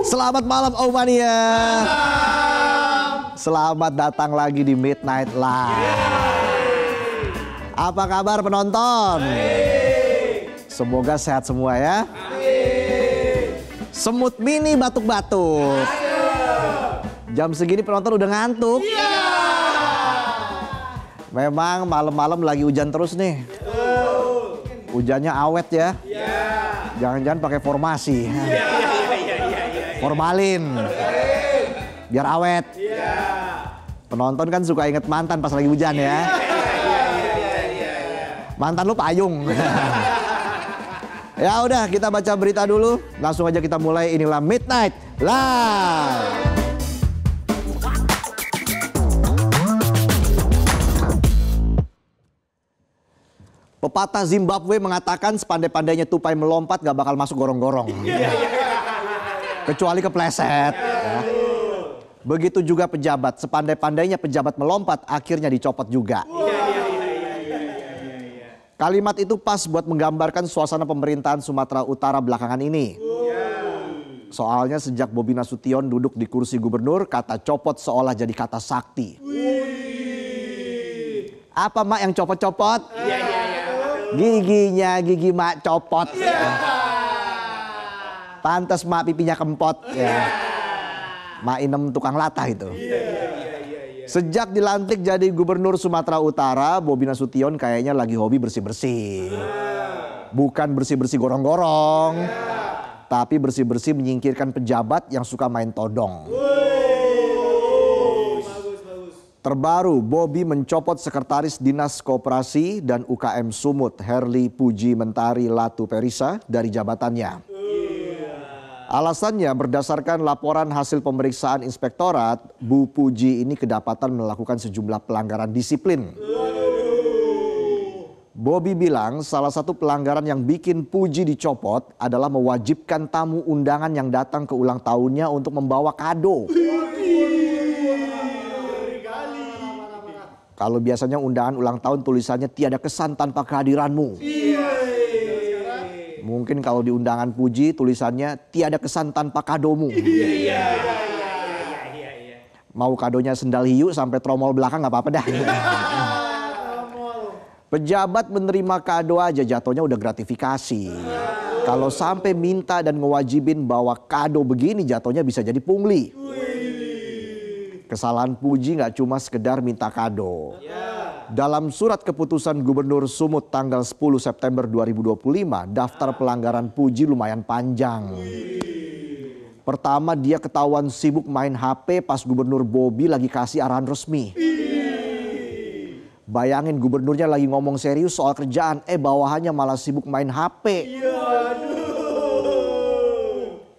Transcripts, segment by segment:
Selamat malam Omania. Selamat datang lagi di Midnight Live. Apa kabar penonton? Semoga sehat semua ya. Semut mini batuk-batuk. Jam segini penonton udah ngantuk. Memang malam-malam lagi hujan terus nih. Hujannya awet ya. Jangan-jangan pakai formasi. Formalin. Biar awet. Penonton kan suka inget mantan pas lagi hujan ya. Mantan lu payung. Ya udah, kita baca berita dulu. Langsung aja kita mulai. Inilah Midnight Live. Pepatah Zimbabwe mengatakan sepandai-pandainya tupai melompat gak bakal masuk gorong-gorong. Kecuali kepleset. Ya. Begitu juga pejabat. Sepandai-pandainya pejabat melompat akhirnya dicopot juga. Kalimat itu pas buat menggambarkan suasana pemerintahan Sumatera Utara belakangan ini. Soalnya sejak Bobi Nasution duduk di kursi gubernur, kata copot seolah jadi kata sakti. Apa mak yang copot-copot? Giginya gigi mak copot. Pantes mak pipinya kempot. Mak Inem tukang latah itu. Sejak dilantik jadi gubernur Sumatera Utara, Bobi Nasution kayaknya lagi hobi bersih-bersih. Bukan bersih-bersih gorong-gorong, tapi bersih-bersih menyingkirkan pejabat yang suka main todong. Terbaru, Bobi mencopot Sekretaris Dinas Koperasi dan UKM Sumut, Herli Puji Mentari Latu Perisa, dari jabatannya. Alasannya berdasarkan laporan hasil pemeriksaan inspektorat, Bu Puji ini kedapatan melakukan sejumlah pelanggaran disiplin. Bobi bilang salah satu pelanggaran yang bikin Puji dicopot adalah mewajibkan tamu undangan yang datang ke ulang tahunnya untuk membawa kado. Kalau biasanya undangan ulang tahun tulisannya tiada kesan tanpa kehadiranmu. Mungkin kalau di undangan Puji tulisannya tiada kesan tanpa kadomu. Mau kadonya sendal hiu sampai tromol belakang nggak apa-apa dah. Pejabat menerima kado aja jatuhnya udah gratifikasi. Kalau sampai minta dan ngewajibin bawa kado begini jatuhnya bisa jadi pungli. Kesalahan Puji nggak cuma sekedar minta kado. Dalam surat keputusan Gubernur Sumut tanggal 10 September 2025, daftar pelanggaran Puji lumayan panjang. Pertama, dia ketahuan sibuk main HP pas Gubernur Bobi lagi kasih arahan resmi. Bayangin gubernurnya lagi ngomong serius soal kerjaan, bawahannya malah sibuk main HP.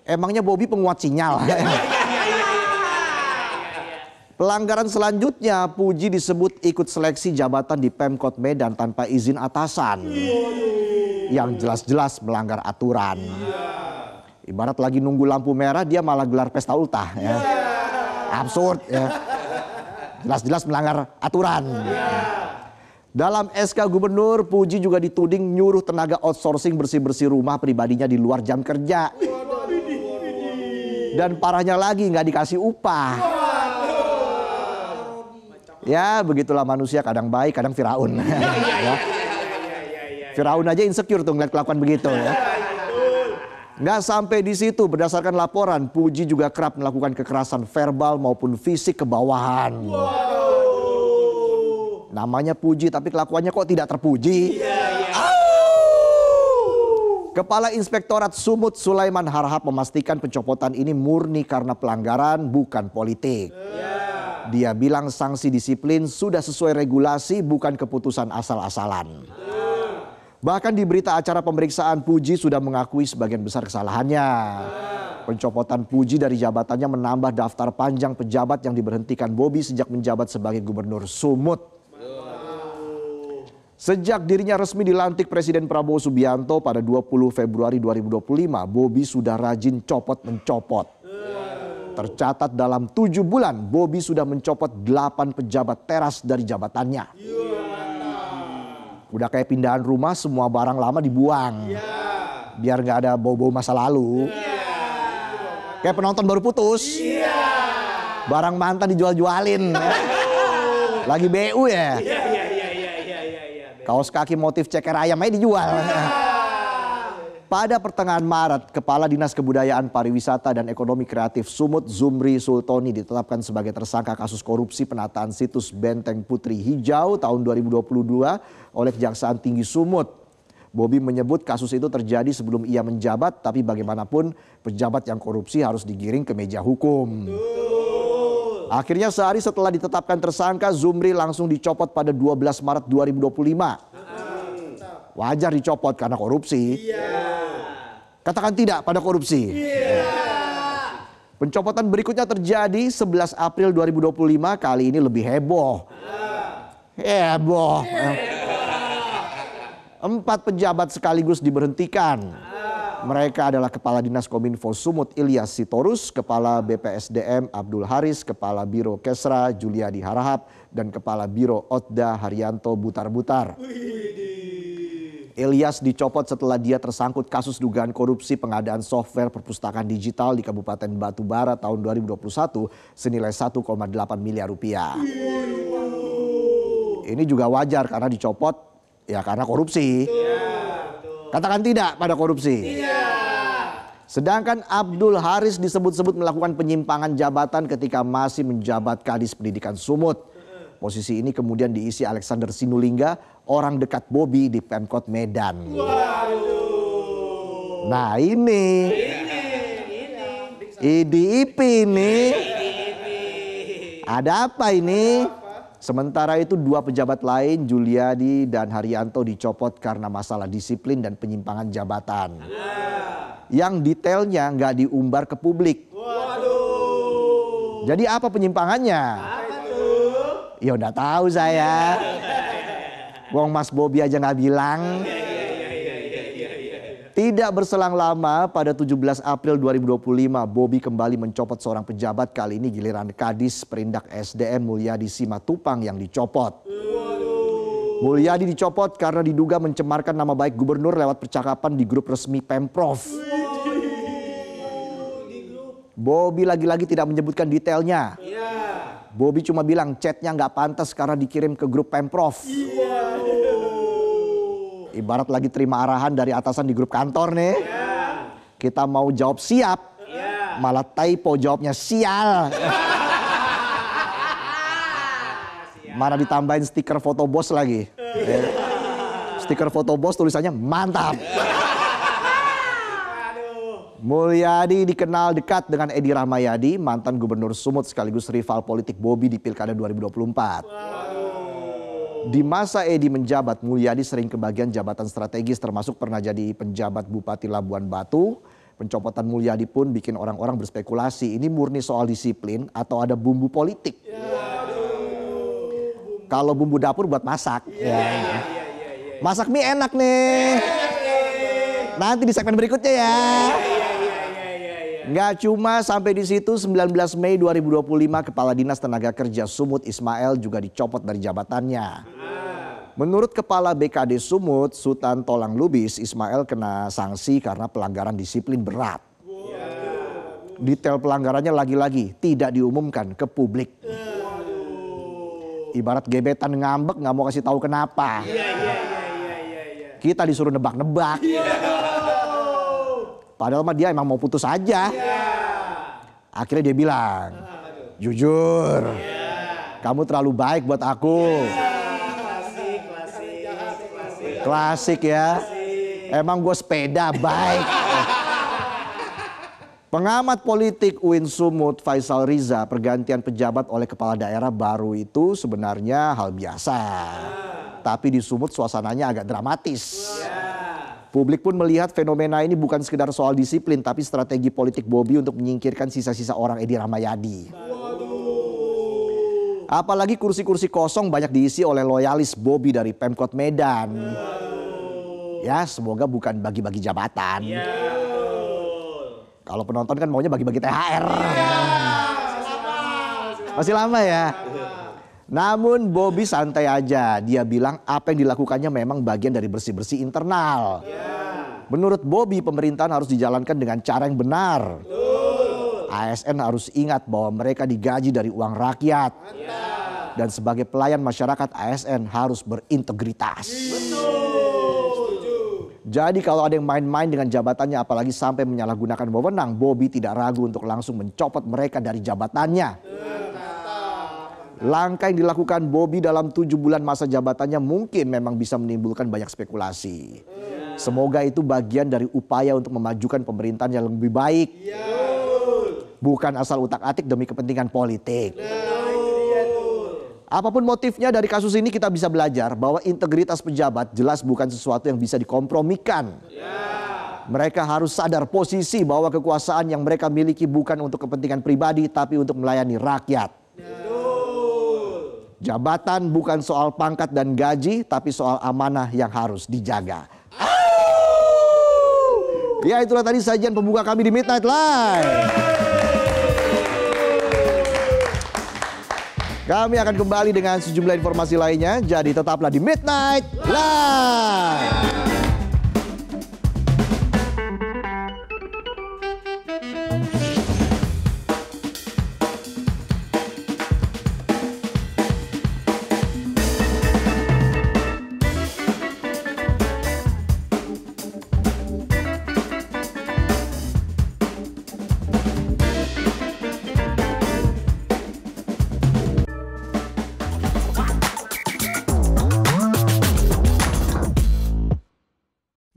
Emangnya Bobi penguat sinyal? Pelanggaran selanjutnya, Puji disebut ikut seleksi jabatan di Pemkot Medan tanpa izin atasan. Yang jelas-jelas melanggar aturan. Ibarat lagi nunggu lampu merah, dia malah gelar pesta ultah. Ya. Absurd ya. Jelas-jelas melanggar aturan. Dalam SK Gubernur, Puji juga dituding nyuruh tenaga outsourcing bersih-bersih rumah pribadinya di luar jam kerja. Dan parahnya lagi nggak dikasih upah. Ya begitulah manusia, kadang baik kadang Firaun. Ya. Firaun aja insecure tuh ngeliat kelakuan begitu ya. Nggak sampai di situ, berdasarkan laporan Puji juga kerap melakukan kekerasan verbal maupun fisik ke bawahan. Namanya Puji tapi kelakuannya kok tidak terpuji. Kepala Inspektorat Sumut Sulaiman Harhab memastikan pencopotan ini murni karena pelanggaran bukan politik. Dia bilang sanksi disiplin sudah sesuai regulasi, bukan keputusan asal-asalan. Bahkan di berita acara pemeriksaan, Puji sudah mengakui sebagian besar kesalahannya. Pencopotan Puji dari jabatannya menambah daftar panjang pejabat yang diberhentikan Bobi sejak menjabat sebagai gubernur Sumut. Sejak dirinya resmi dilantik Presiden Prabowo Subianto pada 20 Februari 2025, Bobi sudah rajin copot-mencopot. Tercatat dalam 7 bulan, Bobi sudah mencopot 8 pejabat teras dari jabatannya. Udah kayak pindahan rumah, semua barang lama dibuang. Biar nggak ada bau-bau masa lalu. Kayak penonton baru putus. Barang mantan dijual-jualin. Lagi BU ya. Kaos kaki motif ceker ayam aja dijual. Pada pertengahan Maret, Kepala Dinas Kebudayaan Pariwisata dan Ekonomi Kreatif Sumut Zumri Sultoni ditetapkan sebagai tersangka kasus korupsi penataan situs Benteng Putri Hijau tahun 2022 oleh Kejaksaan Tinggi Sumut. Bobi menyebut kasus itu terjadi sebelum ia menjabat, tapi bagaimanapun pejabat yang korupsi harus digiring ke meja hukum. Akhirnya sehari setelah ditetapkan tersangka, Zumri langsung dicopot pada 12 Maret 2025. Wajar dicopot karena korupsi. Katakan tidak pada korupsi. Pencopotan berikutnya terjadi 11 April 2025, kali ini lebih heboh. Heboh. 4 pejabat sekaligus diberhentikan. Mereka adalah Kepala Dinas Kominfo Sumut Ilyas Sitorus, Kepala BPSDM Abdul Haris, Kepala Biro Kesra Juliadi Harahap, dan Kepala Biro Otda Haryanto Butar-Butar. Ilyas dicopot setelah dia tersangkut kasus dugaan korupsi pengadaan software perpustakaan digital di Kabupaten Batubara tahun 2021 senilai 1,8 miliar rupiah. Ini juga wajar karena dicopot ya karena korupsi. Katakan tidak pada korupsi. Sedangkan Abdul Haris disebut-sebut melakukan penyimpangan jabatan ketika masih menjabat Kadis Pendidikan Sumut. Posisi ini kemudian diisi Alexander Sinulinga, orang dekat Bobi di Pemkot Medan. Nah ini IDIP ini. Ada apa ini? Sementara itu 2 pejabat lain, Juliadi dan Haryanto, dicopot karena masalah disiplin dan penyimpangan jabatan. Yang detailnya nggak diumbar ke publik. Jadi apa penyimpangannya? Ya udah tahu saya. Wong Mas Bobi aja nggak bilang. Tidak berselang lama, pada 17 April 2025, Bobi kembali mencopot seorang pejabat. Kali ini giliran Kadis Perindak SDM Mulyadi Simatupang yang dicopot. Mulyadi dicopot karena diduga mencemarkan nama baik gubernur lewat percakapan di grup resmi Pemprov. Bobi lagi-lagi tidak menyebutkan detailnya. Bobi cuma bilang chatnya nggak pantas karena dikirim ke grup Pemprov. Ibarat lagi terima arahan dari atasan di grup kantor nih. Kita mau jawab siap, malah typo jawabnya sial. Mana ditambahin stiker foto bos lagi. Stiker foto bos tulisannya mantap. Mulyadi dikenal dekat dengan Edi Rahmayadi, mantan gubernur Sumut sekaligus rival politik Bobi di Pilkada 2024. Di masa Edi menjabat, Mulyadi sering kebagian jabatan strategis termasuk pernah jadi penjabat Bupati Labuan Batu. Pencopotan Mulyadi pun bikin orang-orang berspekulasi ini murni soal disiplin atau ada bumbu politik. Kalau bumbu dapur buat masak. Masak mie enak nih. Nanti di segmen berikutnya ya. Nggak cuma sampai di situ, 19 Mei 2025 Kepala Dinas Tenaga Kerja Sumut Ismail juga dicopot dari jabatannya. Menurut Kepala BKD Sumut Sutan Tolang Lubis, Ismail kena sanksi karena pelanggaran disiplin berat. Detail pelanggarannya lagi-lagi tidak diumumkan ke publik. Ibarat gebetan ngambek nggak mau kasih tahu kenapa. Kita disuruh nebak-nebak. Padahal mah dia emang mau putus aja. Akhirnya dia bilang, jujur, kamu terlalu baik buat aku. Klasik ya. Emang gue sepeda baik. Pengamat politik UIN Sumut Faisal Riza, pergantian pejabat oleh kepala daerah baru itu sebenarnya hal biasa. Tapi di Sumut suasananya agak dramatis. Publik pun melihat fenomena ini bukan sekedar soal disiplin, tapi strategi politik Bobi untuk menyingkirkan sisa-sisa orang Edi Rahmayadi. Apalagi kursi-kursi kosong banyak diisi oleh loyalis Bobi dari Pemkot Medan. Ya, semoga bukan bagi-bagi jabatan. Kalau penonton kan maunya bagi-bagi THR. Masih lama ya. Namun Bobi santai aja, dia bilang apa yang dilakukannya memang bagian dari bersih-bersih internal. Menurut Bobi, pemerintahan harus dijalankan dengan cara yang benar. ASN harus ingat bahwa mereka digaji dari uang rakyat. Dan sebagai pelayan masyarakat, ASN harus berintegritas. Jadi kalau ada yang main-main dengan jabatannya apalagi sampai menyalahgunakan wewenang, Bobi tidak ragu untuk langsung mencopot mereka dari jabatannya. Langkah yang dilakukan Bobi dalam 7 bulan masa jabatannya mungkin memang bisa menimbulkan banyak spekulasi. Semoga itu bagian dari upaya untuk memajukan pemerintahan yang lebih baik. Bukan asal utak-atik demi kepentingan politik. Apapun motifnya dari kasus ini kita bisa belajar bahwa integritas pejabat jelas bukan sesuatu yang bisa dikompromikan. Mereka harus sadar posisi bahwa kekuasaan yang mereka miliki bukan untuk kepentingan pribadi tapi untuk melayani rakyat. Jabatan bukan soal pangkat dan gaji tapi soal amanah yang harus dijaga. Ya, itulah tadi sajian pembuka kami di Midnight Live. Kami akan kembali dengan sejumlah informasi lainnya, jadi tetaplah di Midnight Live.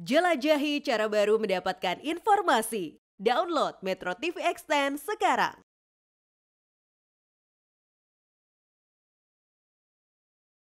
Jelajahi cara baru mendapatkan informasi. Download Metro TV Extend sekarang.